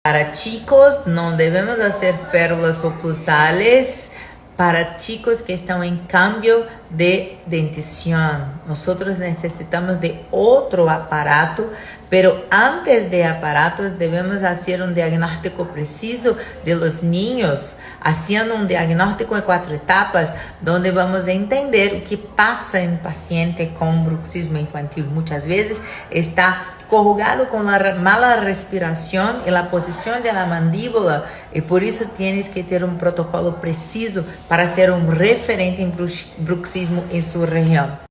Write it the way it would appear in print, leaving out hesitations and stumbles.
Para chicos, no debemos hacer férulas oclusales. Para chicos que están en cambio de dentición, nosotros necesitamos de otro aparato, pero antes de aparatos debemos hacer un diagnóstico preciso de los niños, haciendo un diagnóstico en 4 etapas, donde vamos a entender o que pasa en paciente con bruxismo infantil. Muchas veces está corrugado con la mala respiración y la posición de la mandíbula, y por eso tienes que tener un protocolo preciso para ser un referente en bruxismo en su región.